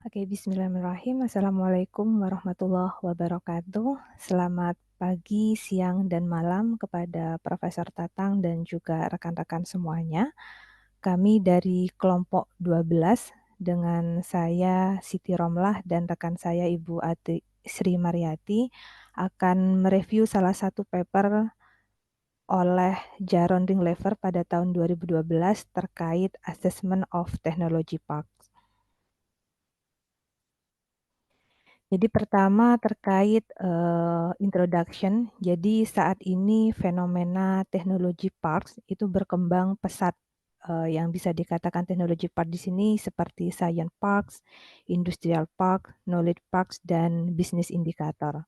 Oke, bismillahirrahmanirrahim. Assalamualaikum warahmatullahi wabarakatuh. Selamat pagi, siang, dan malam kepada Profesor Tatang dan juga rekan-rekan semuanya. Kami dari kelompok 12 dengan saya Siti Romlah dan rekan saya Ibu Ati Sri Mariati akan mereview salah satu paper oleh Jaron Ringlever pada tahun 2012 terkait Assessment of Technology Parks. Jadi pertama terkait, introduction. Jadi saat ini fenomena teknologi parks itu berkembang pesat, yang bisa dikatakan teknologi park di sini seperti science parks, industrial park, knowledge parks, dan business indicator.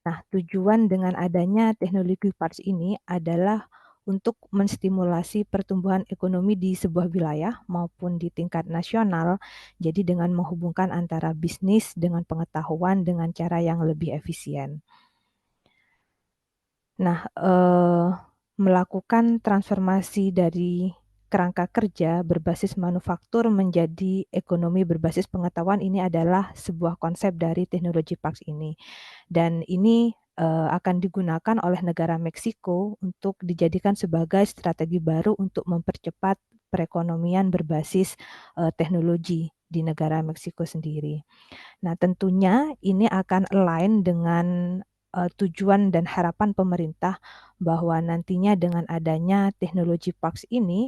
Nah, tujuan dengan adanya teknologi parks ini adalah untuk menstimulasi pertumbuhan ekonomi di sebuah wilayah maupun di tingkat nasional. Jadi dengan menghubungkan antara bisnis dengan pengetahuan dengan cara yang lebih efisien. Nah, melakukan transformasi dari kerangka kerja berbasis manufaktur menjadi ekonomi berbasis pengetahuan ini adalah sebuah konsep dari teknologi parks ini. Dan ini, akan digunakan oleh negara Meksiko untuk dijadikan sebagai strategi baru untuk mempercepat perekonomian berbasis, teknologi di negara Meksiko sendiri. Nah, tentunya ini akan align dengan, tujuan dan harapan pemerintah bahwa nantinya dengan adanya teknologi parks ini,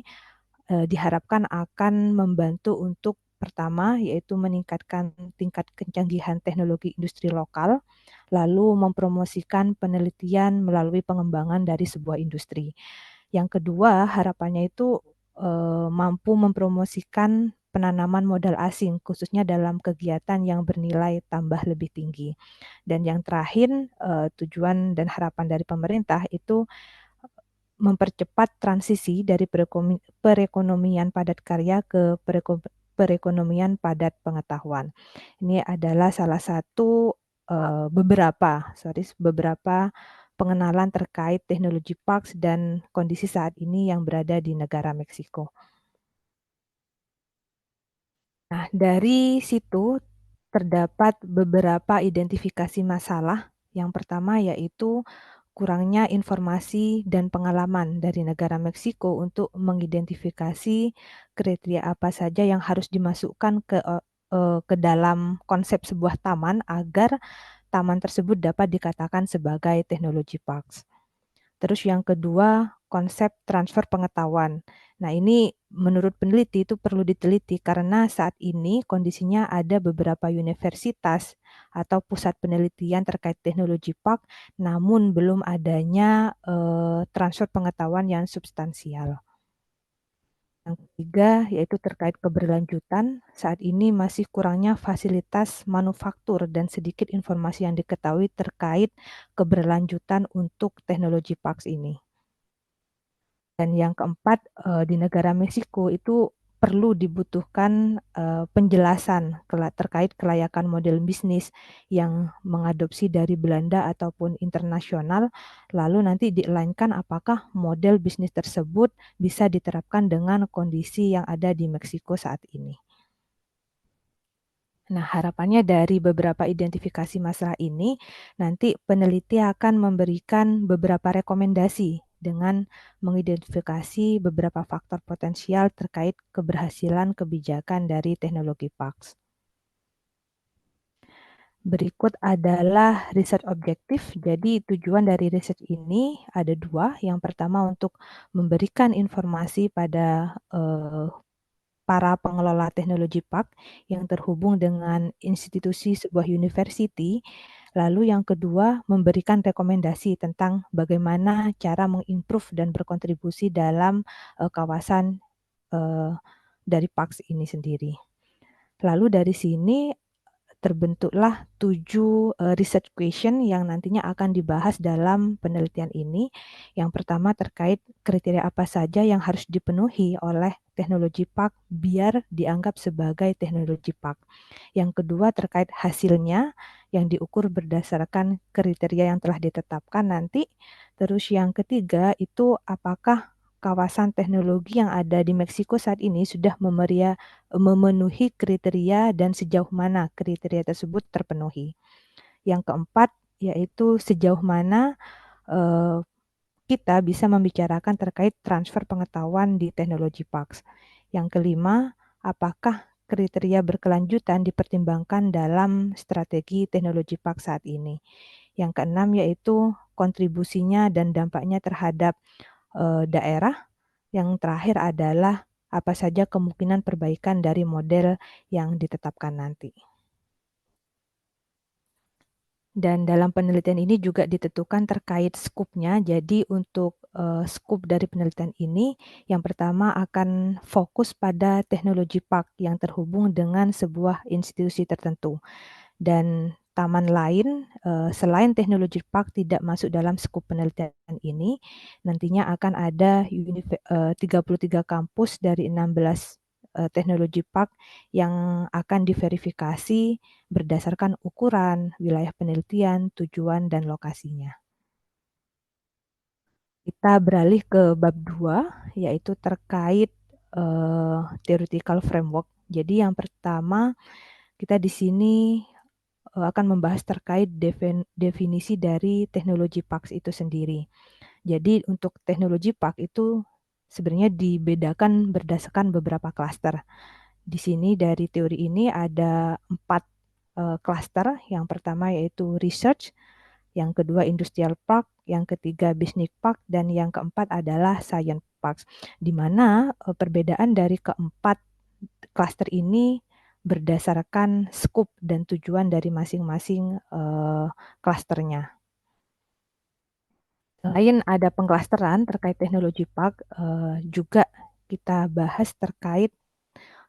diharapkan akan membantu untuk pertama, yaitu meningkatkan tingkat kecanggihan teknologi industri lokal, lalu mempromosikan penelitian melalui pengembangan dari sebuah industri. Yang kedua, harapannya itu, mampu mempromosikan penanaman modal asing, khususnya dalam kegiatan yang bernilai tambah lebih tinggi. Dan yang terakhir, tujuan dan harapan dari pemerintah itu mempercepat transisi dari perekonomian padat karya ke perekonomian padat pengetahuan. Ini adalah salah satu, beberapa pengenalan terkait teknologi parks dan kondisi saat ini yang berada di negara Meksiko. Nah, dari situ terdapat beberapa identifikasi masalah. Yang pertama yaitu kurangnya informasi dan pengalaman dari negara Meksiko untuk mengidentifikasi kriteria apa saja yang harus dimasukkan ke dalam konsep sebuah taman agar taman tersebut dapat dikatakan sebagai teknologi parks. Terus yang kedua, konsep transfer pengetahuan. Nah, ini menurut peneliti itu perlu diteliti karena saat ini kondisinya ada beberapa universitas atau pusat penelitian terkait teknologi park, namun belum adanya, transfer pengetahuan yang substansial. Yang ketiga, yaitu terkait keberlanjutan, saat ini masih kurangnya fasilitas manufaktur dan sedikit informasi yang diketahui terkait keberlanjutan untuk teknologi parks ini. Dan yang keempat, di negara Meksiko itu perlu dibutuhkan, penjelasan terkait kelayakan model bisnis yang mengadopsi dari Belanda ataupun internasional, lalu nanti di-align-kan apakah model bisnis tersebut bisa diterapkan dengan kondisi yang ada di Meksiko saat ini. Nah, harapannya dari beberapa identifikasi masalah ini, nanti peneliti akan memberikan beberapa rekomendasi dengan mengidentifikasi beberapa faktor potensial terkait keberhasilan kebijakan dari teknologi parks. Berikut adalah riset objektif. Jadi tujuan dari riset ini ada dua. Yang pertama untuk memberikan informasi pada para pengelola teknologi park yang terhubung dengan institusi sebuah university. Lalu yang kedua, memberikan rekomendasi tentang bagaimana cara mengimprove dan berkontribusi dalam, kawasan, eee, dari parks ini sendiri. Lalu dari sini terbentuklah 7, research question yang nantinya akan dibahas dalam penelitian ini. Yang pertama terkait kriteria apa saja yang harus dipenuhi oleh teknologi park biar dianggap sebagai teknologi park. Yang kedua terkait hasilnya yang diukur berdasarkan kriteria yang telah ditetapkan nanti. Terus yang ketiga itu apakah kawasan teknologi yang ada di Meksiko saat ini sudah memenuhi kriteria dan sejauh mana kriteria tersebut terpenuhi. Yang keempat, yaitu sejauh mana, eee, kita bisa membicarakan terkait transfer pengetahuan di teknologi parks. Yang kelima, apakah kriteria berkelanjutan dipertimbangkan dalam strategi teknologi park saat ini. Yang keenam yaitu kontribusinya dan dampaknya terhadap, daerah. Yang terakhir adalah apa saja kemungkinan perbaikan dari model yang ditetapkan nanti. Dan dalam penelitian ini juga ditentukan terkait skupnya. Jadi untuk, skup dari penelitian ini, yang pertama akan fokus pada teknologi park yang terhubung dengan sebuah institusi tertentu. Dan taman lain, selain teknologi park tidak masuk dalam skup penelitian ini, nantinya akan ada 33 kampus dari 16, teknologi park yang akan diverifikasi berdasarkan ukuran, wilayah penelitian, tujuan, dan lokasinya. Kita beralih ke bab 2, yaitu terkait, theoretical framework. Jadi yang pertama, kita di sini akan membahas terkait definisi dari teknologi PAX itu sendiri. Jadi untuk teknologi PAX itu sebenarnya dibedakan berdasarkan beberapa klaster. Di sini dari teori ini ada 4 klaster. Yang pertama yaitu research, yang kedua industrial park, yang ketiga business park, dan yang keempat adalah science park. Di mana perbedaan dari keempat klaster ini berdasarkan skup dan tujuan dari masing-masing, klasternya. Selain ada pengklasteran terkait teknologi park, juga kita bahas terkait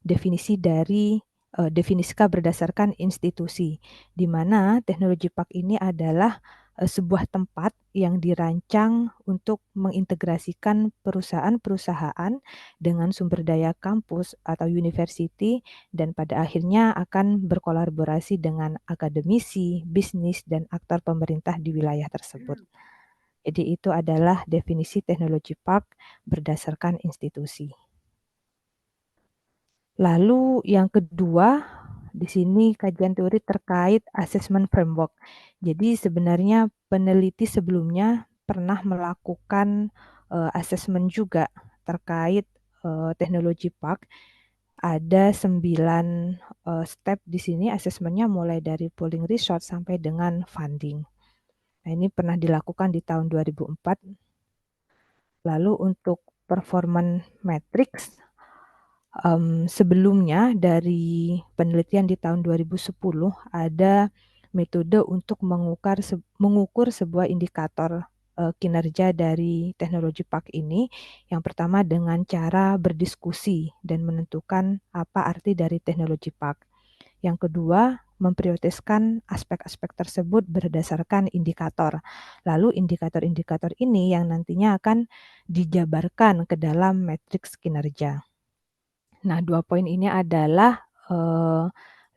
definisi dari definisikan berdasarkan institusi, di mana teknologi park ini adalah sebuah tempat yang dirancang untuk mengintegrasikan perusahaan-perusahaan dengan sumber daya kampus atau university dan pada akhirnya akan berkolaborasi dengan akademisi, bisnis, dan aktor pemerintah di wilayah tersebut. Jadi itu adalah definisi teknologi park berdasarkan institusi. Lalu yang kedua, di sini kajian teori terkait assessment framework. Jadi sebenarnya peneliti sebelumnya pernah melakukan, asesmen juga terkait, teknologi park. Ada 9, step di sini asesmennya mulai dari polling resource sampai dengan funding. Nah ini pernah dilakukan di tahun 2004. Lalu untuk performance matrix, sebelumnya dari penelitian di tahun 2010 ada metode untuk mengukur sebuah indikator, kinerja dari teknologi park ini. Yang pertama dengan cara berdiskusi dan menentukan apa arti dari teknologi park. Yang kedua, memprioritaskan aspek-aspek tersebut berdasarkan indikator. Lalu indikator-indikator ini yang nantinya akan dijabarkan ke dalam matriks kinerja. Nah, 2 poin ini adalah,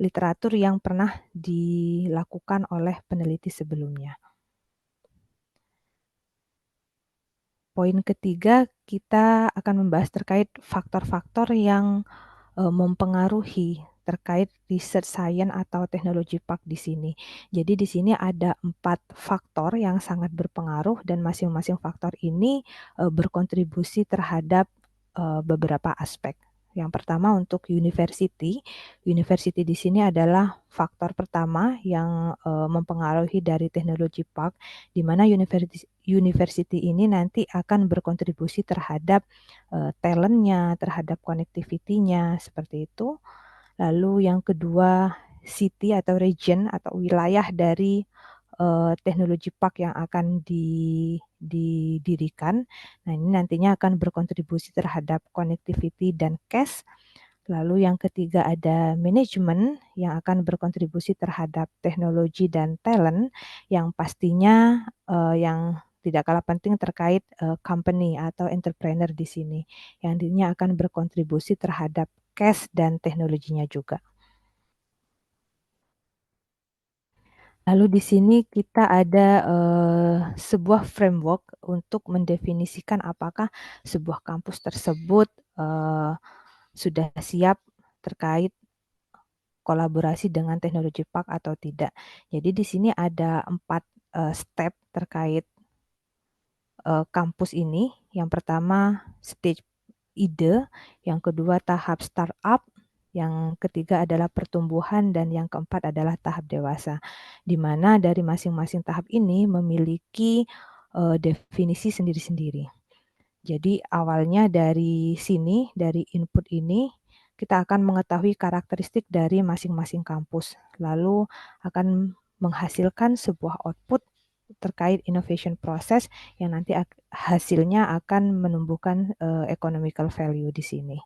literatur yang pernah dilakukan oleh peneliti sebelumnya. Poin ketiga, kita akan membahas terkait faktor-faktor yang, mempengaruhi terkait research science atau teknologi park di sini. Jadi di sini ada 4 faktor yang sangat berpengaruh dan masing-masing faktor ini, berkontribusi terhadap, beberapa aspek. Yang pertama untuk university. University di sini adalah faktor pertama yang, mempengaruhi dari teknologi park, di mana university ini nanti akan berkontribusi terhadap, talent-nya, terhadap connectivity-nya, seperti itu. Lalu yang kedua, city atau region atau wilayah dari, teknologi park yang akan didirikan. Nah, ini nantinya akan berkontribusi terhadap connectivity dan cash. Lalu yang ketiga ada manajemen yang akan berkontribusi terhadap teknologi dan talent yang pastinya, yang tidak kalah penting terkait, company atau entrepreneur di sini, yang nantinya akan berkontribusi terhadap cash dan teknologinya juga. Lalu di sini kita ada, sebuah framework untuk mendefinisikan apakah sebuah kampus tersebut, eee, sudah siap terkait kolaborasi dengan teknologi park atau tidak. Jadi di sini ada 4 step terkait, kampus ini. Yang pertama stage ide, yang kedua tahap startup, yang ketiga adalah pertumbuhan, dan yang keempat adalah tahap dewasa. Di mana dari masing-masing tahap ini memiliki, definisi sendiri-sendiri. Jadi awalnya dari sini, dari input ini, kita akan mengetahui karakteristik dari masing-masing kampus, lalu akan menghasilkan sebuah output terkait innovation process yang nanti hasilnya akan menumbuhkan, economical value di sini.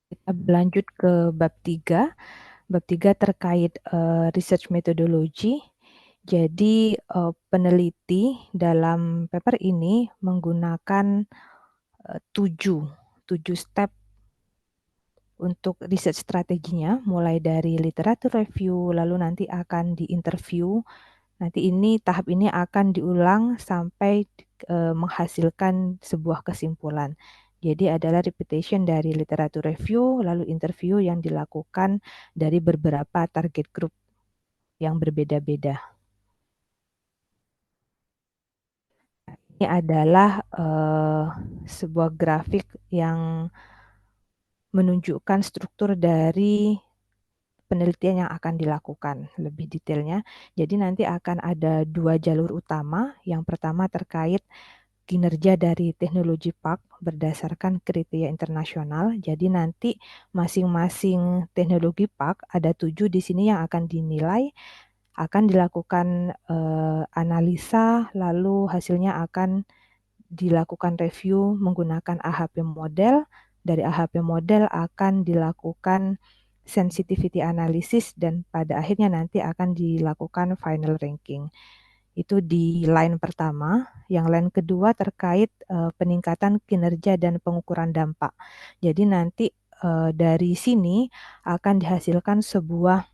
Kita berlanjut ke bab 3. Bab 3 terkait, research methodology. Jadi, peneliti dalam paper ini menggunakan, 7 7 step untuk research strateginya, mulai dari literatur review, lalu nanti akan di-interview. Nanti tahap ini akan diulang sampai, menghasilkan sebuah kesimpulan. Jadi adalah repetition dari literatur review, lalu interview yang dilakukan dari beberapa target group yang berbeda-beda. Ini adalah, sebuah grafik yang menunjukkan struktur dari penelitian yang akan dilakukan lebih detailnya. Jadi nanti akan ada 2 jalur utama. Yang pertama terkait kinerja dari teknologi park berdasarkan kriteria internasional. Jadi nanti masing-masing teknologi park ada 7 di sini yang akan dinilai, akan dilakukan, analisa, lalu hasilnya akan dilakukan review menggunakan AHP model. Dari AHP model akan dilakukan sensitivity analysis dan pada akhirnya nanti akan dilakukan final ranking. Itu di line pertama. Yang line kedua terkait, peningkatan kinerja dan pengukuran dampak. Jadi nanti, dari sini akan dihasilkan sebuah,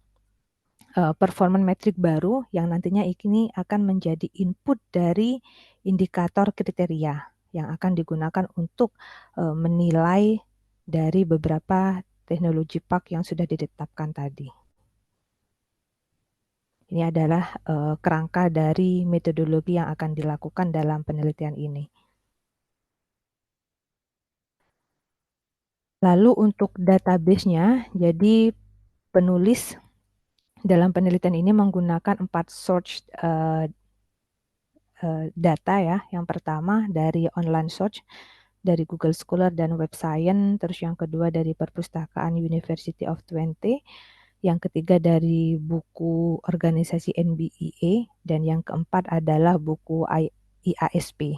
performance metric baru yang nantinya ini akan menjadi input dari indikator kriteria yang akan digunakan untuk, menilai dari beberapa teknologi park yang sudah ditetapkan tadi. Ini adalah, kerangka dari metodologi yang akan dilakukan dalam penelitian ini. Lalu untuk database-nya, jadi penulis dalam penelitian ini menggunakan 4 source, data ya. Yang pertama dari online search, dari Google Scholar dan Web Science, terus yang kedua dari perpustakaan University of Twente, yang ketiga dari buku organisasi NBEA, dan yang keempat adalah buku IASP.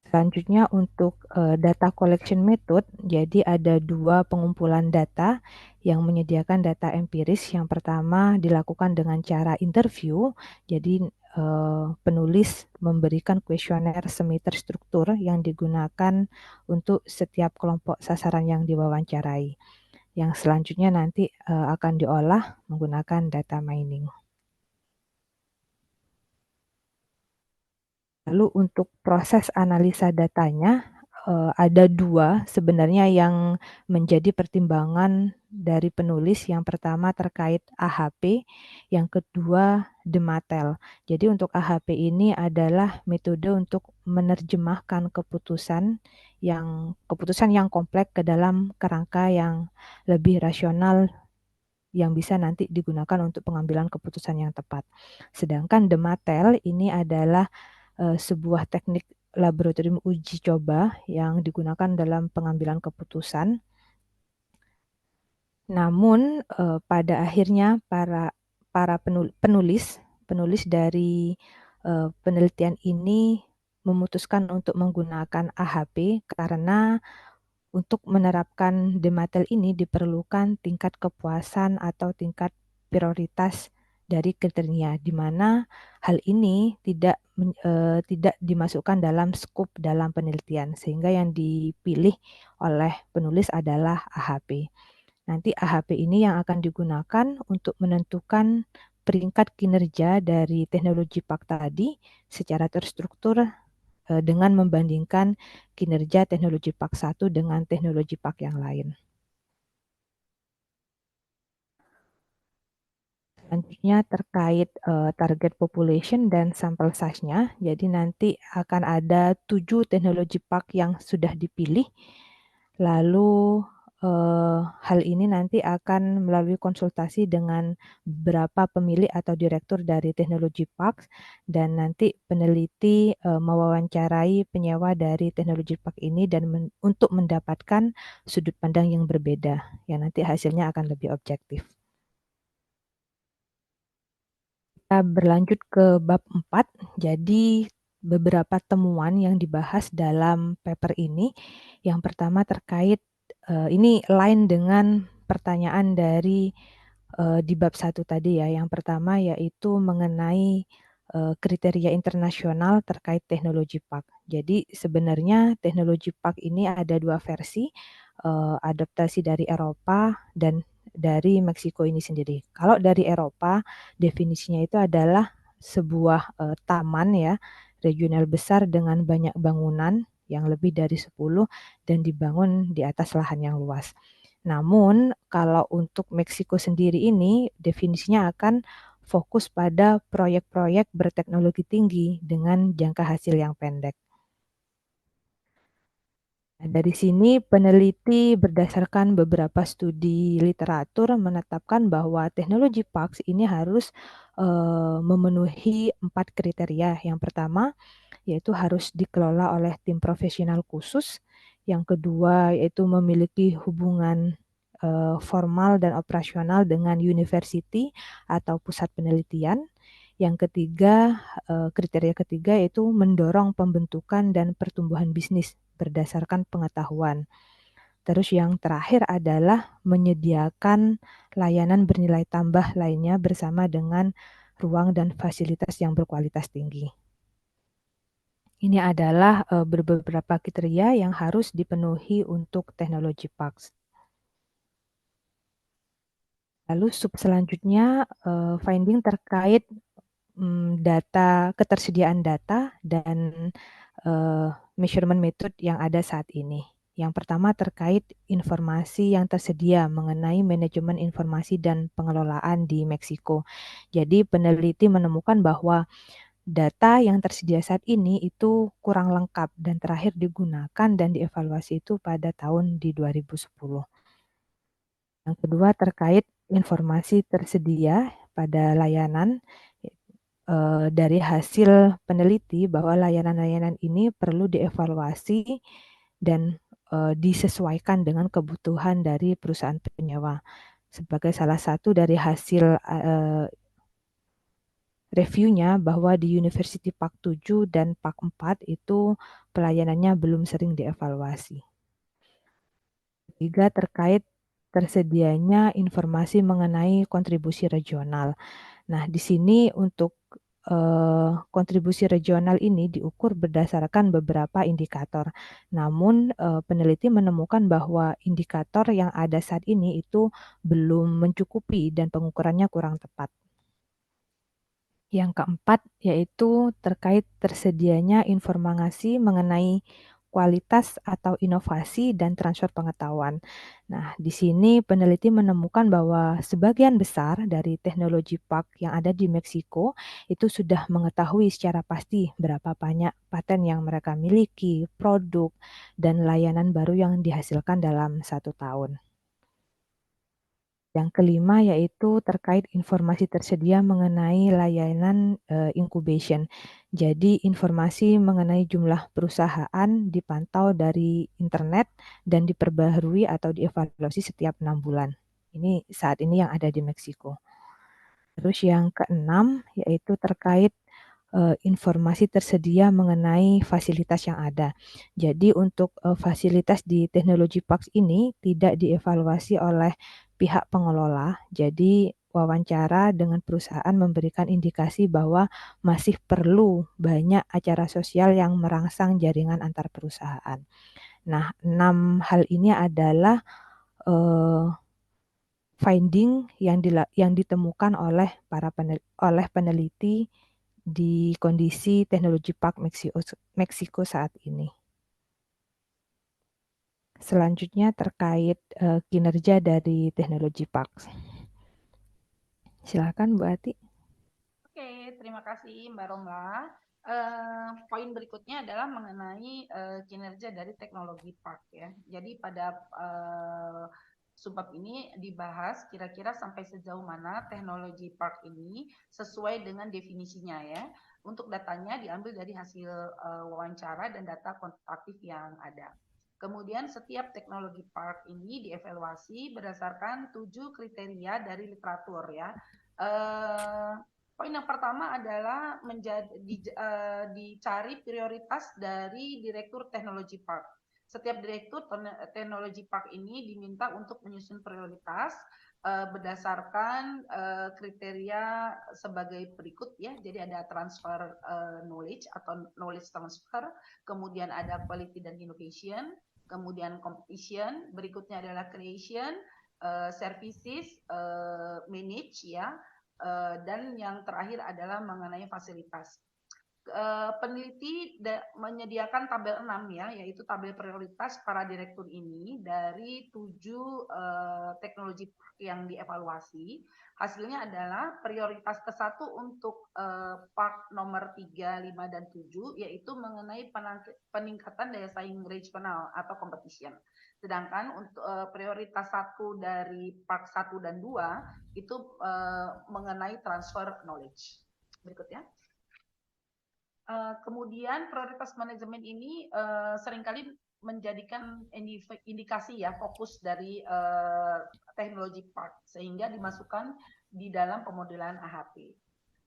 Selanjutnya untuk, data collection method, jadi ada 2 pengumpulan data yang menyediakan data empiris. Yang pertama dilakukan dengan cara interview, jadi, penulis memberikan kuesioner semi terstruktur yang digunakan untuk setiap kelompok sasaran yang diwawancarai. Yang selanjutnya nanti, akan diolah menggunakan data mining. Lalu untuk proses analisa datanya, ada 2 sebenarnya yang menjadi pertimbangan dari penulis. Yang pertama terkait AHP, yang kedua DEMATEL. Jadi untuk AHP ini adalah metode untuk menerjemahkan keputusan yang kompleks ke dalam kerangka yang lebih rasional yang bisa nanti digunakan untuk pengambilan keputusan yang tepat. Sedangkan DEMATEL ini adalah sebuah teknik laboratorium uji coba yang digunakan dalam pengambilan keputusan. Namun, pada akhirnya para para penulis dari, penelitian ini memutuskan untuk menggunakan AHP karena untuk menerapkan DEMATEL ini diperlukan tingkat kepuasan atau tingkat prioritas dari kriteria, di mana hal ini tidak dimasukkan dalam skop dalam penelitian, sehingga yang dipilih oleh penulis adalah AHP. Nanti AHP ini yang akan digunakan untuk menentukan peringkat kinerja dari teknologi PAK tadi secara terstruktur dengan membandingkan kinerja teknologi PAK 1 dengan teknologi PAK yang lain. Selanjutnya terkait target population dan sample size-nya. Jadi nanti akan ada 7 teknologi PAK yang sudah dipilih. Lalu hal ini nanti akan melalui konsultasi dengan beberapa pemilik atau direktur dari teknologi PAK dan nanti peneliti mewawancarai penyewa dari teknologi PAK ini dan untuk mendapatkan sudut pandang yang berbeda. Yang nanti hasilnya akan lebih objektif. Kita berlanjut ke bab 4. Jadi beberapa temuan yang dibahas dalam paper ini. Yang pertama terkait ini lain dengan pertanyaan dari di bab 1 tadi ya. Yang pertama yaitu mengenai kriteria internasional terkait teknologi PAK. Jadi sebenarnya teknologi PAK ini ada dua versi, adaptasi dari Eropa dan dari Meksiko ini sendiri. Kalau dari Eropa, definisinya itu adalah sebuah taman ya, regional besar dengan banyak bangunan yang lebih dari 10 dan dibangun di atas lahan yang luas. Namun, kalau untuk Meksiko sendiri ini definisinya akan fokus pada proyek-proyek berteknologi tinggi dengan jangka hasil yang pendek. Nah, dari sini peneliti berdasarkan beberapa studi literatur menetapkan bahwa teknologi PAX ini harus memenuhi 4 kriteria. Yang pertama yaitu harus dikelola oleh tim profesional khusus. Yang kedua yaitu memiliki hubungan formal dan operasional dengan university atau pusat penelitian. Yang ketiga, kriteria ketiga yaitu mendorong pembentukan dan pertumbuhan bisnis berdasarkan pengetahuan. Terus yang terakhir adalah menyediakan layanan bernilai tambah lainnya bersama dengan ruang dan fasilitas yang berkualitas tinggi. Ini adalah beberapa kriteria yang harus dipenuhi untuk teknologi PAX. Lalu sub selanjutnya finding terkait ketersediaan data dan measurement method yang ada saat ini. Yang pertama terkait informasi yang tersedia mengenai manajemen informasi dan pengelolaan di Meksiko. Jadi peneliti menemukan bahwa data yang tersedia saat ini itu kurang lengkap dan terakhir digunakan dan dievaluasi itu pada tahun di 2010. Yang kedua terkait informasi tersedia pada layanan dari hasil peneliti bahwa layanan-layanan ini perlu dievaluasi dan disesuaikan dengan kebutuhan dari perusahaan penyewa. Sebagai salah satu dari hasil reviewnya bahwa di University Park 7 dan Park 4 itu pelayanannya belum sering dievaluasi. Ketiga, terkait tersedianya informasi mengenai kontribusi regional. Nah, di sini untuk kontribusi regional ini diukur berdasarkan beberapa indikator. Namun, peneliti menemukan bahwa indikator yang ada saat ini itu belum mencukupi dan pengukurannya kurang tepat. Yang keempat yaitu terkait tersedianya informasi mengenai kualitas atau inovasi dan transfer pengetahuan. Nah, di sini peneliti menemukan bahwa sebagian besar dari teknologi PAK yang ada di Meksiko itu sudah mengetahui secara pasti berapa banyak paten yang mereka miliki, produk, dan layanan baru yang dihasilkan dalam 1 tahun. Yang kelima yaitu terkait informasi tersedia mengenai layanan incubation. Jadi informasi mengenai jumlah perusahaan dipantau dari internet dan diperbaharui atau dievaluasi setiap 6 bulan. Ini saat ini yang ada di Meksiko. Terus yang keenam yaitu terkait informasi tersedia mengenai fasilitas yang ada. Jadi untuk fasilitas di teknologi PAX ini tidak dievaluasi oleh pihak pengelola. Jadi wawancara dengan perusahaan memberikan indikasi bahwa masih perlu banyak acara sosial yang merangsang jaringan antar perusahaan. Nah, 6 hal ini adalah, eee, finding yang ditemukan oleh peneliti di kondisi teknologi park Meksiko saat ini. Selanjutnya terkait, kinerja dari teknologi park. Silakan Bu Ati. Oke, terima kasih Mbak Romla. Poin berikutnya adalah mengenai kinerja dari teknologi park ya. Jadi pada subbab ini dibahas kira-kira sampai sejauh mana teknologi park ini sesuai dengan definisinya ya. Untuk datanya diambil dari hasil wawancara dan data kuantitatif yang ada. Kemudian setiap teknologi park ini dievaluasi berdasarkan 7 kriteria dari literatur ya. Poin yang pertama adalah dicari prioritas dari Direktur Teknologi Park. Setiap Direktur Teknologi Park ini diminta untuk menyusun prioritas berdasarkan kriteria sebagai berikut ya. Jadi ada transfer knowledge atau knowledge transfer, kemudian ada quality dan innovation, kemudian competition, berikutnya adalah creation, services, manage ya, dan yang terakhir adalah mengenai fasilitas. Peneliti menyediakan tabel 6 ya, yaitu tabel prioritas para direktur ini dari 7 teknologi yang dievaluasi. Hasilnya adalah prioritas ke-1 untuk park nomor 3, 5, dan 7, yaitu mengenai peningkatan daya saing regional atau competition. Sedangkan untuk prioritas 1 dari park 1 dan 2 itu mengenai transfer knowledge. Berikutnya. Kemudian prioritas manajemen ini seringkali menjadikan indikasi ya fokus dari teknologi park sehingga dimasukkan di dalam pemodelan AHP.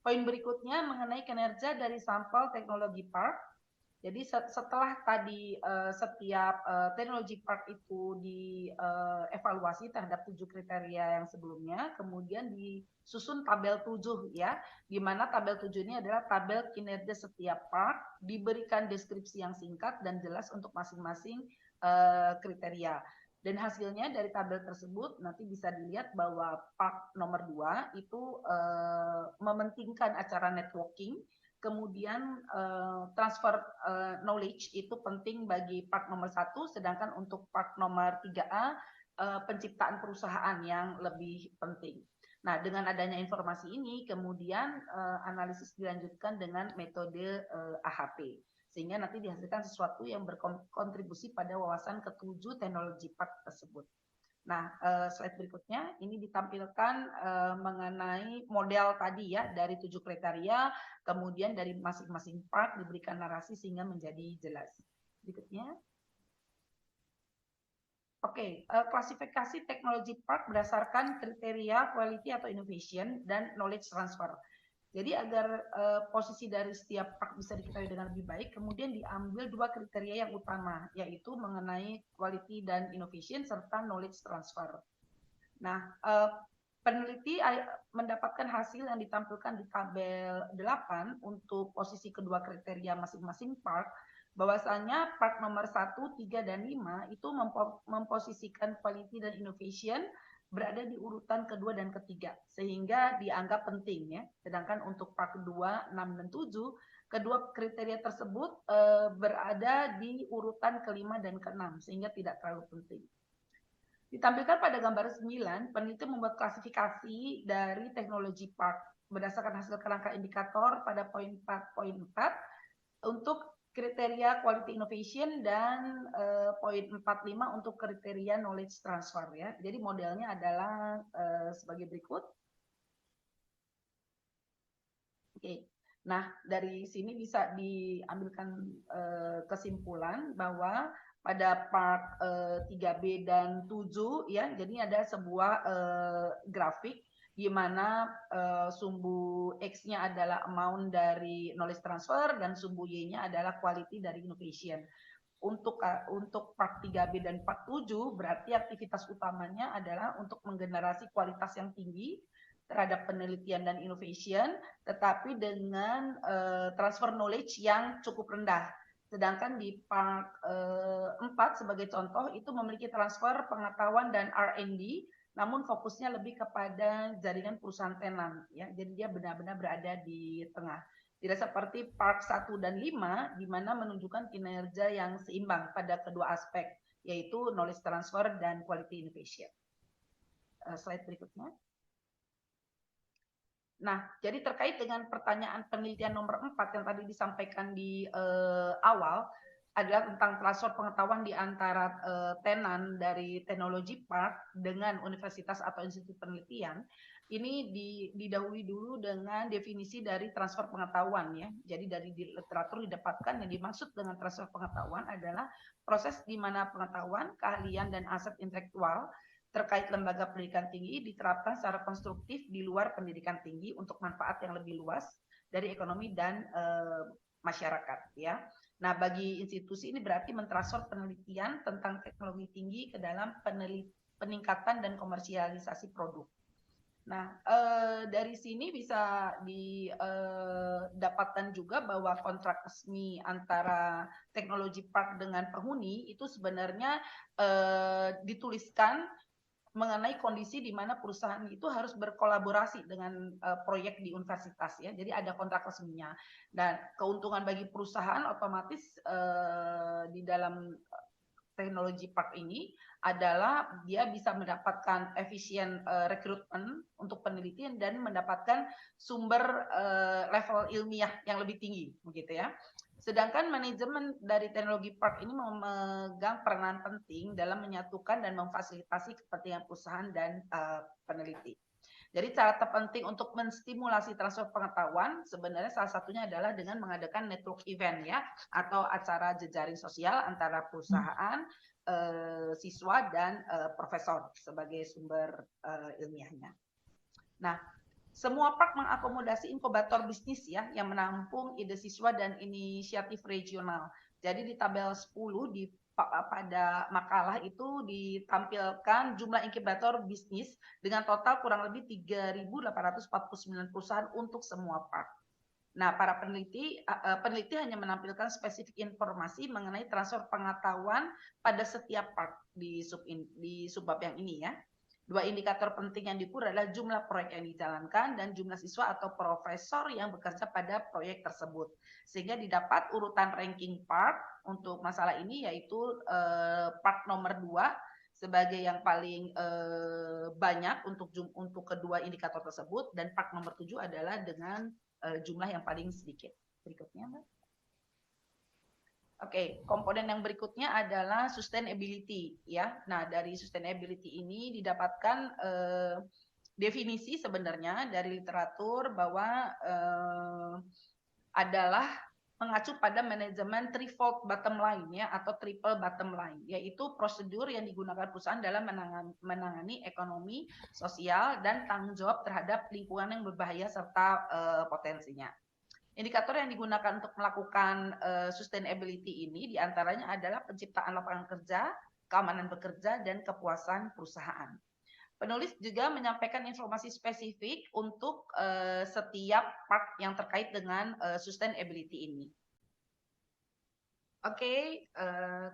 Poin berikutnya mengenai kinerja dari sampel teknologi park. Jadi setelah tadi setiap teknologi park itu dievaluasi terhadap 7 kriteria yang sebelumnya, kemudian disusun tabel 7 ya, di mana tabel 7 ini adalah tabel kinerja setiap park, diberikan deskripsi yang singkat dan jelas untuk masing-masing kriteria. Dan hasilnya dari tabel tersebut nanti bisa dilihat bahwa park nomor 2 itu mementingkan acara networking, kemudian transfer knowledge itu penting bagi part nomor 1, sedangkan untuk part nomor 3A penciptaan perusahaan yang lebih penting. Nah, dengan adanya informasi ini, kemudian analisis dilanjutkan dengan metode AHP, sehingga nanti dihasilkan sesuatu yang berkontribusi pada wawasan ketujuh teknologi part tersebut. Nah, slide berikutnya ini ditampilkan mengenai model tadi ya, dari 7 kriteria, kemudian dari masing-masing part diberikan narasi sehingga menjadi jelas. Berikutnya. Oke, klasifikasi teknologi part berdasarkan kriteria quality atau innovation dan knowledge transfer. Jadi agar posisi dari setiap part bisa diketahui dengan lebih baik, kemudian diambil 2 kriteria yang utama, yaitu mengenai quality dan innovation serta knowledge transfer. Nah, peneliti mendapatkan hasil yang ditampilkan di tabel 8 untuk posisi kedua kriteria masing-masing part, bahwasanya part nomor 1, 3, dan 5 itu memposisikan quality dan innovation berada di urutan kedua dan ketiga, sehingga dianggap penting ya. Sedangkan untuk part kedua, 6 dan 7, kedua kriteria tersebut berada di urutan kelima dan keenam, sehingga tidak terlalu penting. Ditampilkan pada gambar 9, peneliti membuat klasifikasi dari teknologi park berdasarkan hasil kerangka indikator pada poin 4.4 untuk kriteria quality innovation dan poin 45 untuk kriteria knowledge transfer ya. Jadi modelnya adalah sebagai berikut. Oke. Nah, dari sini bisa diambilkan kesimpulan bahwa pada part 3B dan 7 ya, jadi ada sebuah grafik di mana sumbu X-nya adalah amount dari knowledge transfer dan sumbu Y-nya adalah quality dari innovation. Untuk part 3B dan part 7 berarti aktivitas utamanya adalah untuk menggenerasi kualitas yang tinggi, terhadap penelitian dan innovation, tetapi dengan transfer knowledge yang cukup rendah. Sedangkan di part 4 sebagai contoh itu memiliki transfer pengetahuan dan R&D, namun fokusnya lebih kepada jaringan perusahaan tenan, ya. Jadi dia benar-benar berada di tengah. Tidak seperti part 1 dan 5 di mana menunjukkan kinerja yang seimbang pada kedua aspek, yaitu knowledge transfer dan quality innovation. Slide berikutnya. Nah, jadi terkait dengan pertanyaan penelitian nomor 4 yang tadi disampaikan di awal, adalah tentang transfer pengetahuan di antara tenan dari teknologi park dengan universitas atau institut penelitian. Ini didahului dulu dengan definisi dari transfer pengetahuan, ya. Jadi dari literatur didapatkan yang dimaksud dengan transfer pengetahuan adalah proses di mana pengetahuan, keahlian, dan aset intelektual terkait lembaga pendidikan tinggi diterapkan secara konstruktif di luar pendidikan tinggi untuk manfaat yang lebih luas dari ekonomi dan masyarakat, ya. Nah, bagi institusi ini berarti mentransfer penelitian tentang teknologi tinggi ke dalam peningkatan dan komersialisasi produk. Nah, dari sini bisa didapatkan juga bahwa kontrak resmi antara teknologi park dengan penghuni itu sebenarnya dituliskan mengenai kondisi di mana perusahaan itu harus berkolaborasi dengan proyek di universitas, ya. Jadi ada kontrak resminya. Dan keuntungan bagi perusahaan otomatis di dalam teknologi park ini adalah dia bisa mendapatkan efisien rekrutmen untuk penelitian dan mendapatkan sumber level ilmiah yang lebih tinggi, begitu ya. Sedangkan manajemen dari teknologi park ini memegang peranan penting dalam menyatukan dan memfasilitasi kepentingan perusahaan dan peneliti. Jadi cara terpenting untuk menstimulasi transfer pengetahuan sebenarnya salah satunya adalah dengan mengadakan network event, ya, atau acara jejaring sosial antara perusahaan, siswa, dan profesor sebagai sumber ilmiahnya. Nah, semua park mengakomodasi inkubator bisnis, ya, yang menampung ide siswa dan inisiatif regional. Jadi di tabel 10 pada makalah itu ditampilkan jumlah inkubator bisnis dengan total kurang lebih 3.849 perusahaan untuk semua park. Nah, para peneliti hanya menampilkan spesifik informasi mengenai transfer pengetahuan pada setiap park di subbab yang ini, ya. Dua indikator penting yang diukur adalah jumlah proyek yang dijalankan dan jumlah siswa atau profesor yang bekerja pada proyek tersebut. Sehingga didapat urutan ranking park untuk masalah ini yaitu park nomor 2 sebagai yang paling banyak untuk kedua indikator tersebut, dan park nomor 7 adalah dengan jumlah yang paling sedikit. Berikutnya, Mbak. Oke, komponen yang berikutnya adalah sustainability, ya. Nah, dari sustainability ini didapatkan definisi sebenarnya dari literatur bahwa adalah mengacu pada manajemen threefold bottom line, ya, atau triple bottom line, yaitu prosedur yang digunakan perusahaan dalam menangani ekonomi, sosial, dan tanggung jawab terhadap lingkungan yang berbahaya serta potensinya. Indikator yang digunakan untuk melakukan sustainability ini diantaranya adalah penciptaan lapangan kerja, keamanan bekerja, dan kepuasan perusahaan. Penulis juga menyampaikan informasi spesifik untuk setiap part yang terkait dengan sustainability ini. Oke,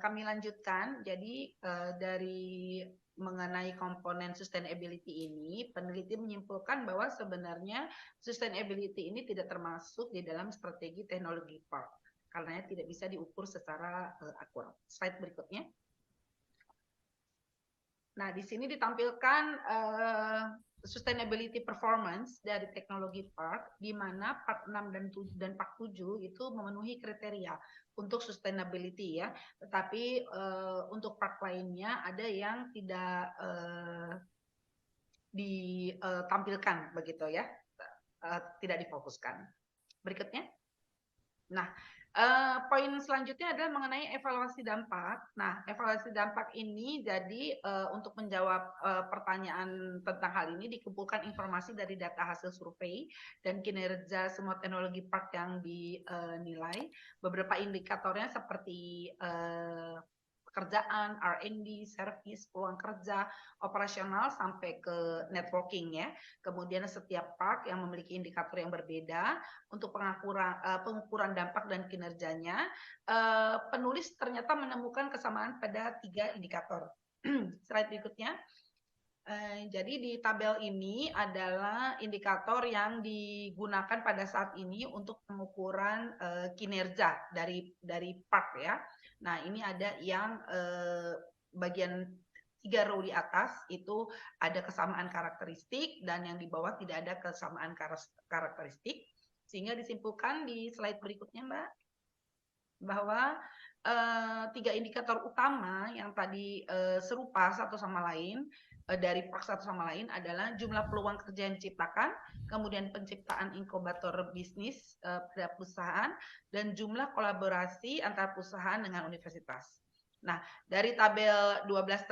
kami lanjutkan. Jadi dari mengenai komponen sustainability ini, peneliti menyimpulkan bahwa sebenarnya sustainability ini tidak termasuk di dalam strategi teknologi park karena tidak bisa diukur secara akurat. Slide berikutnya. Nah, di sini ditampilkan sustainability performance dari teknologi park, di mana part 6 dan part 7 itu memenuhi kriteria untuk sustainability, ya. Tetapi untuk part lainnya ada yang tidak ditampilkan begitu, ya. Tidak difokuskan. Berikutnya. Nah, poin selanjutnya adalah mengenai evaluasi dampak. Nah, evaluasi dampak ini jadi untuk menjawab pertanyaan tentang hal ini dikumpulkan informasi dari data hasil survei dan kinerja semua teknologi park yang dinilai. Beberapa indikatornya seperti pekerjaan, R&D, service, peluang kerja, operasional, sampai ke networking ya. Kemudian setiap park yang memiliki indikator yang berbeda untuk pengukuran dampak dan kinerjanya. Penulis ternyata menemukan kesamaan pada 3 indikator. Slide berikutnya. Jadi di tabel ini adalah indikator yang digunakan pada saat ini untuk pengukuran kinerja dari park ya. Nah, ini ada yang bagian 3 row di atas itu ada kesamaan karakteristik, dan yang di bawah tidak ada kesamaan karakteristik. Sehingga disimpulkan di slide berikutnya, Mbak, bahwa 3 indikator utama yang tadi serupa satu sama lain dari park satu sama lain adalah jumlah peluang kerja yang diciptakan, kemudian penciptaan inkubator bisnis pada perusahaan, dan jumlah kolaborasi antara perusahaan dengan universitas. Nah, dari tabel 12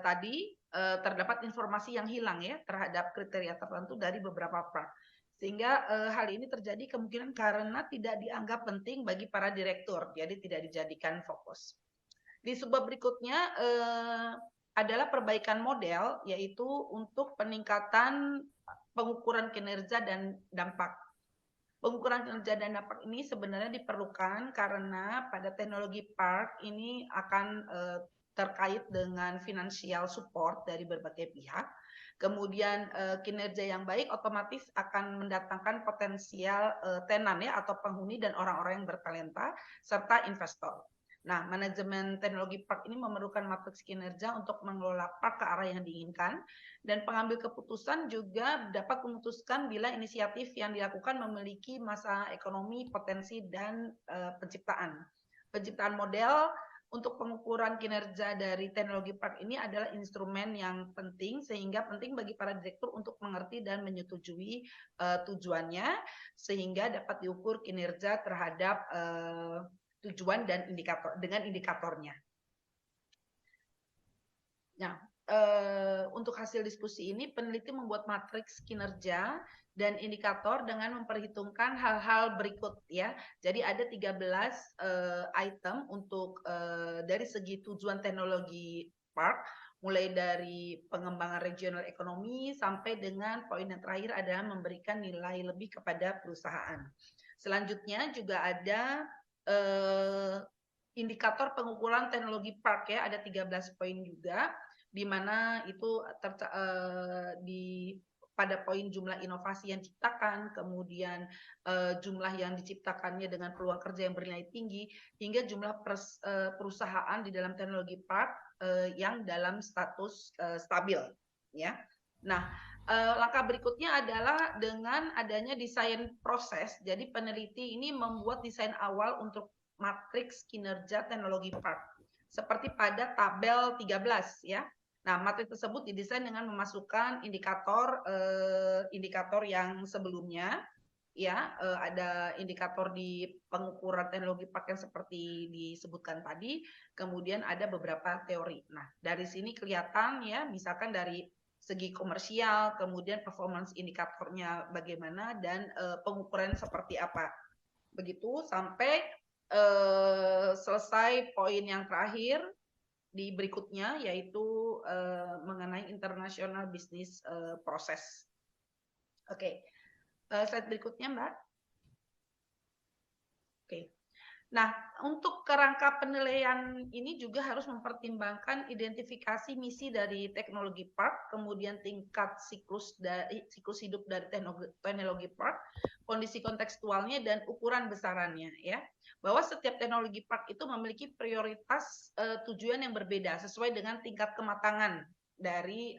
tadi terdapat informasi yang hilang ya terhadap kriteria tertentu dari beberapa park. Sehingga hal ini terjadi kemungkinan karena tidak dianggap penting bagi para direktur, jadi tidak dijadikan fokus. Di subbab berikutnya adalah perbaikan model, yaitu untuk peningkatan pengukuran kinerja dan dampak. Pengukuran kinerja dan dampak ini sebenarnya diperlukan karena pada teknologi park ini akan terkait dengan financial support dari berbagai pihak. Kemudian kinerja yang baik otomatis akan mendatangkan potensial tenan ya atau penghuni dan orang-orang yang bertalenta serta investor. Nah, manajemen teknologi park ini memerlukan matriks kinerja untuk mengelola park ke arah yang diinginkan, dan pengambil keputusan juga dapat memutuskan bila inisiatif yang dilakukan memiliki masalah ekonomi, potensi, dan penciptaan. Penciptaan model untuk pengukuran kinerja dari teknologi park ini adalah instrumen yang penting, sehingga penting bagi para direktur untuk mengerti dan menyetujui tujuannya, sehingga dapat diukur kinerja terhadap tujuan dan indikatornya. Nah, untuk hasil diskusi ini peneliti membuat matriks kinerja dan indikator dengan memperhitungkan hal-hal berikut ya. Jadi ada 13 item untuk dari segi tujuan teknologi park, mulai dari pengembangan regional ekonomi sampai dengan poin yang terakhir adalah memberikan nilai lebih kepada perusahaan. Selanjutnya juga ada indikator pengukuran teknologi park ya, ada 13 poin juga, di mana itu pada poin jumlah inovasi yang diciptakan, kemudian jumlah yang diciptakannya dengan peluang kerja yang bernilai tinggi, hingga jumlah perusahaan di dalam teknologi park yang dalam status stabil ya. Nah, langkah berikutnya adalah dengan adanya desain proses. Jadi peneliti ini membuat desain awal untuk matriks kinerja teknologi park seperti pada tabel 13 ya. Nah, matriks tersebut didesain dengan memasukkan indikator yang sebelumnya ya, ada indikator di pengukuran teknologi park yang seperti disebutkan tadi, kemudian ada beberapa teori. Nah, dari sini kelihatan ya, misalkan dari segi komersial, kemudian performance indikatornya bagaimana, dan pengukuran seperti apa. Begitu sampai selesai poin yang terakhir di berikutnya, yaitu mengenai international business process. Oke, slide berikutnya, Mbak. Oke. Nah, untuk kerangka penilaian ini juga harus mempertimbangkan identifikasi misi dari teknologi park, kemudian tingkat siklus hidup dari teknologi park, kondisi kontekstualnya, dan ukuran besarannya ya. Bahwa setiap teknologi park itu memiliki prioritas tujuan yang berbeda sesuai dengan tingkat kematangan dari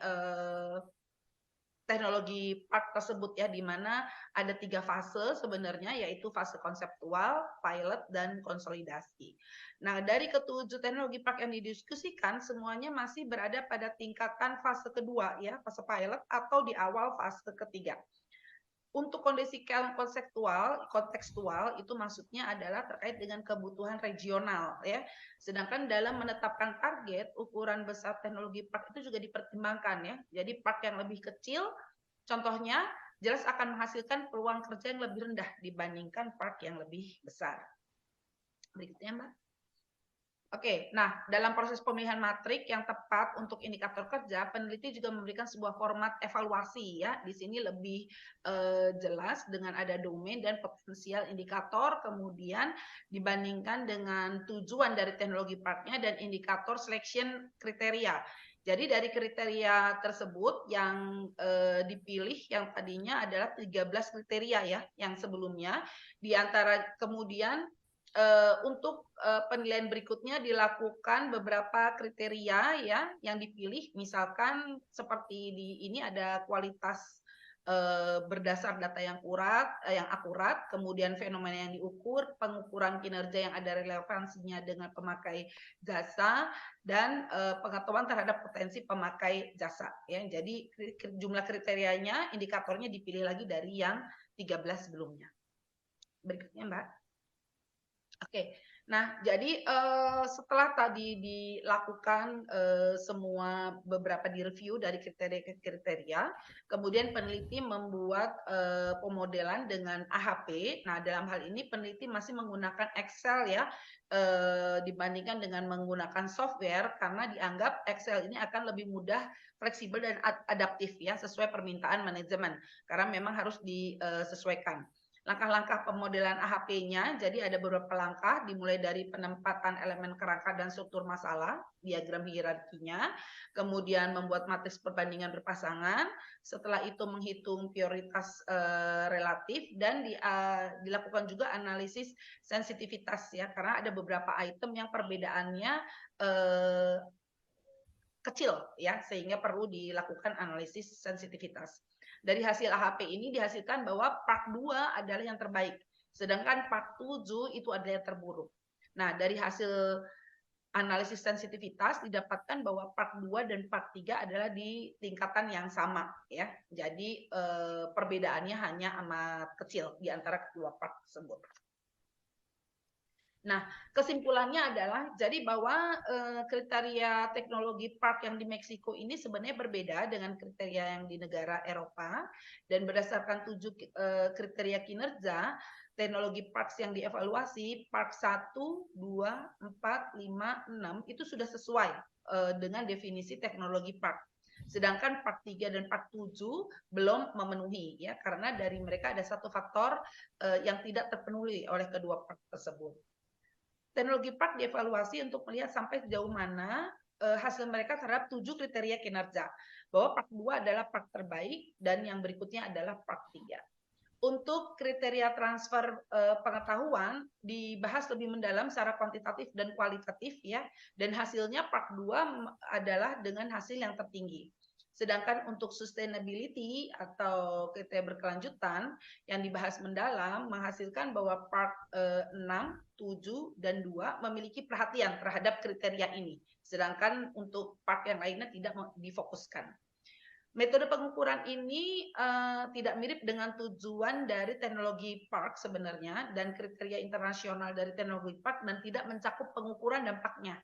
teknologi park tersebut ya, di mana ada 3 fase sebenarnya, yaitu fase konseptual, pilot, dan konsolidasi. Nah, dari ketujuh teknologi park yang didiskusikan semuanya masih berada pada tingkatan fase kedua ya, fase pilot, atau di awal fase ketiga. Untuk kondisi kontekstual itu maksudnya adalah terkait dengan kebutuhan regional ya. Sedangkan dalam menetapkan target, ukuran besar teknologi park itu juga dipertimbangkan ya. Jadi park yang lebih kecil contohnya jelas akan menghasilkan peluang kerja yang lebih rendah dibandingkan park yang lebih besar. Berikutnya, Mbak. Oke, nah dalam proses pemilihan matrik yang tepat untuk indikator kerja, peneliti juga memberikan sebuah format evaluasi ya. Di sini lebih jelas dengan ada domain dan potensial indikator, kemudian dibandingkan dengan tujuan dari teknologi partnya dan indikator selection kriteria. Jadi dari kriteria tersebut yang dipilih yang tadinya adalah 13 kriteria ya, yang sebelumnya di antara kemudian untuk penilaian berikutnya dilakukan beberapa kriteria ya yang dipilih, misalkan seperti di ini ada kualitas berdasar data yang akurat, kemudian fenomena yang diukur, pengukuran kinerja yang ada relevansinya dengan pemakai jasa, dan pengetahuan terhadap potensi pemakai jasa. Ya, jadi jumlah kriterianya, indikatornya dipilih lagi dari yang 13 sebelumnya. Berikutnya, Mbak. Oke, nah jadi setelah tadi dilakukan semua beberapa direview dari kriteria ke kriteria, kemudian peneliti membuat pemodelan dengan AHP. Nah dalam hal ini peneliti masih menggunakan Excel ya, dibandingkan dengan menggunakan software karena dianggap Excel ini akan lebih mudah, fleksibel dan adaptif ya sesuai permintaan manajemen karena memang harus disesuaikan. Langkah-langkah pemodelan AHP-nya, jadi ada beberapa langkah, dimulai dari penempatan elemen kerangka dan struktur masalah, diagram hierarkinya, kemudian membuat matriks perbandingan berpasangan, setelah itu menghitung prioritas relatif, dan dilakukan juga analisis sensitivitas ya, karena ada beberapa item yang perbedaannya kecil ya, sehingga perlu dilakukan analisis sensitivitas. Dari hasil AHP ini dihasilkan bahwa part 2 adalah yang terbaik, sedangkan part 7 itu adalah yang terburuk. Nah, dari hasil analisis sensitivitas didapatkan bahwa part 2 dan part 3 adalah di tingkatan yang sama ya. Jadi perbedaannya hanya amat kecil di antara kedua part tersebut. Nah, kesimpulannya adalah jadi bahwa kriteria teknologi park yang di Meksiko ini sebenarnya berbeda dengan kriteria yang di negara Eropa, dan berdasarkan 7 kriteria kinerja, teknologi parks yang dievaluasi, park 1, 2, 4, 5, 6 itu sudah sesuai dengan definisi teknologi park. Sedangkan part 3 dan part 7 belum memenuhi ya, karena dari mereka ada satu faktor yang tidak terpenuhi oleh kedua part tersebut. Teknologi park dievaluasi untuk melihat sampai sejauh mana hasil mereka terhadap 7 kriteria kinerja. Bahwa part 2 adalah part terbaik dan yang berikutnya adalah part 3. Untuk kriteria transfer pengetahuan dibahas lebih mendalam secara kuantitatif dan kualitatif ya, dan hasilnya part 2 adalah dengan hasil yang tertinggi. Sedangkan untuk sustainability atau kriteria berkelanjutan yang dibahas mendalam menghasilkan bahwa part 6, 7, dan 2 memiliki perhatian terhadap kriteria ini. Sedangkan untuk part yang lainnya tidak difokuskan. Metode pengukuran ini tidak mirip dengan tujuan dari teknologi park sebenarnya dan kriteria internasional dari teknologi park, dan tidak mencakup pengukuran dampaknya.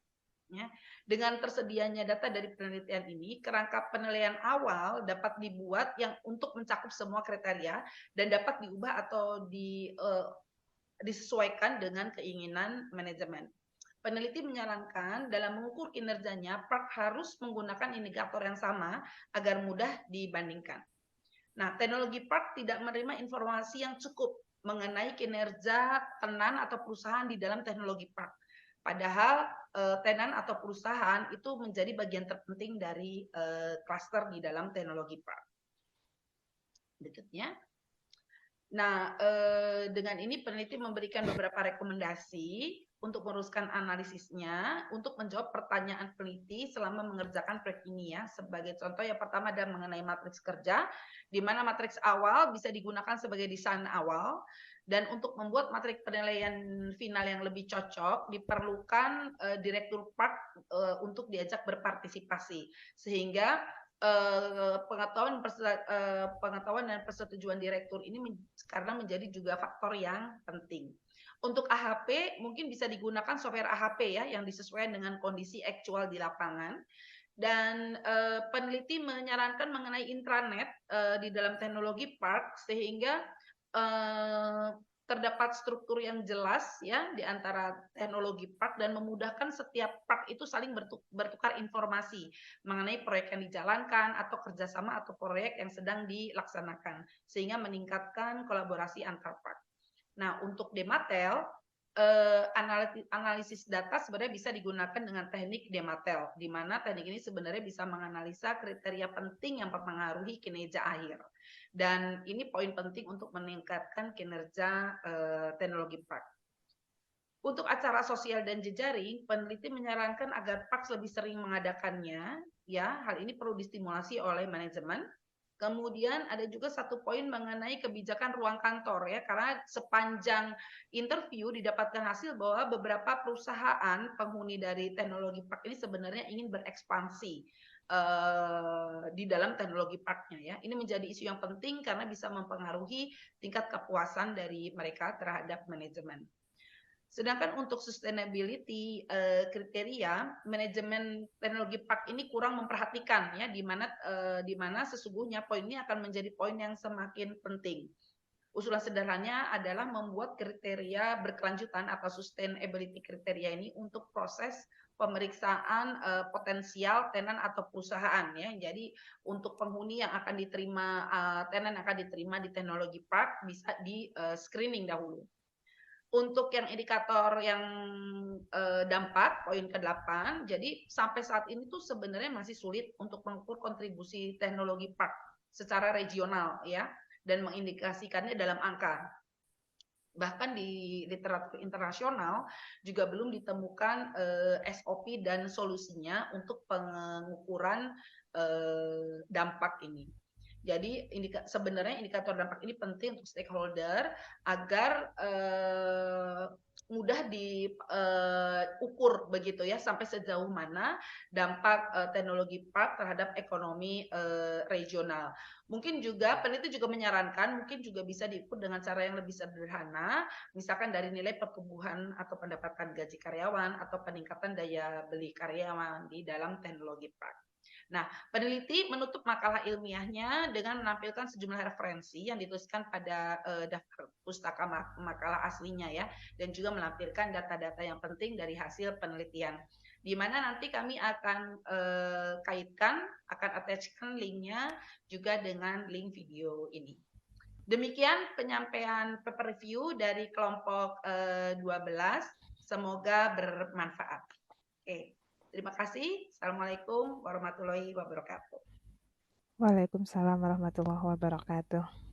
Ya. Dengan tersedianya data dari penelitian ini, kerangka penilaian awal dapat dibuat yang untuk mencakup semua kriteria dan dapat diubah atau disesuaikan dengan keinginan manajemen. Peneliti menyarankan dalam mengukur kinerjanya, park harus menggunakan indikator yang sama agar mudah dibandingkan. Nah, teknologi park tidak menerima informasi yang cukup mengenai kinerja tenan atau perusahaan di dalam teknologi park. Padahal tenan atau perusahaan itu menjadi bagian terpenting dari klaster di dalam teknologi park. Berikutnya. Nah, dengan ini peneliti memberikan beberapa rekomendasi untuk meneruskan analisisnya untuk menjawab pertanyaan peneliti selama mengerjakan proyek ini ya. Sebagai contoh yang pertama adalah mengenai matriks kerja, di mana matriks awal bisa digunakan sebagai desain awal, dan untuk membuat matriks penilaian final yang lebih cocok diperlukan direktur park untuk diajak berpartisipasi, sehingga pengetahuan dan persetujuan direktur ini karena menjadi juga faktor yang penting. Untuk AHP mungkin bisa digunakan software AHP ya yang disesuaikan dengan kondisi aktual di lapangan, dan peneliti menyarankan mengenai intranet di dalam teknologi park sehingga terdapat struktur yang jelas ya di antara teknologi park dan memudahkan setiap park itu saling bertukar informasi mengenai proyek yang dijalankan atau kerjasama atau proyek yang sedang dilaksanakan sehingga meningkatkan kolaborasi antar park. Nah, untuk Dematel, analisis data sebenarnya bisa digunakan dengan teknik Dematel, di mana teknik ini sebenarnya bisa menganalisa kriteria penting yang mempengaruhi kinerja akhir. Dan ini poin penting untuk meningkatkan kinerja teknologi park. Untuk acara sosial dan jejaring, peneliti menyarankan agar parks lebih sering mengadakannya. Ya, hal ini perlu distimulasi oleh manajemen. Kemudian ada juga satu poin mengenai kebijakan ruang kantor ya, karena sepanjang interview didapatkan hasil bahwa beberapa perusahaan penghuni dari teknologi park ini sebenarnya ingin berekspansi di dalam teknologi parknya ya. Ini menjadi isu yang penting karena bisa mempengaruhi tingkat kepuasan dari mereka terhadap manajemen. Sedangkan untuk sustainability kriteria manajemen teknologi park ini kurang memperhatikan ya di mana sesungguhnya poin ini akan menjadi poin yang semakin penting. Usulan sederhananya adalah membuat kriteria berkelanjutan atau sustainability kriteria ini untuk proses pemeriksaan potensial tenan atau perusahaan ya. Jadi untuk penghuni yang akan diterima tenan yang akan diterima di teknologi park bisa di screening dahulu. Untuk yang indikator yang dampak, poin ke-8, jadi sampai saat ini tuh sebenarnya masih sulit untuk mengukur kontribusi teknologi park secara regional ya, dan mengindikasikannya dalam angka. Bahkan di literatur internasional juga belum ditemukan SOP dan solusinya untuk pengukuran dampak ini. Jadi sebenarnya indikator dampak ini penting untuk stakeholder agar mudah diukur begitu ya sampai sejauh mana dampak teknologi park terhadap ekonomi regional. Mungkin juga peneliti juga menyarankan mungkin juga bisa diukur dengan cara yang lebih sederhana, misalkan dari nilai pertumbuhan atau pendapatan gaji karyawan atau peningkatan daya beli karyawan di dalam teknologi park. Nah, peneliti menutup makalah ilmiahnya dengan menampilkan sejumlah referensi yang dituliskan pada daftar pustaka makalah aslinya ya, dan juga melampirkan data-data yang penting dari hasil penelitian. Di mana nanti kami akan kaitkan, akan attachkan linknya juga dengan link video ini. Demikian penyampaian paper review dari kelompok 12. Semoga bermanfaat. Oke. Terima kasih. Assalamualaikum warahmatullahi wabarakatuh. Waalaikumsalam warahmatullahi wabarakatuh.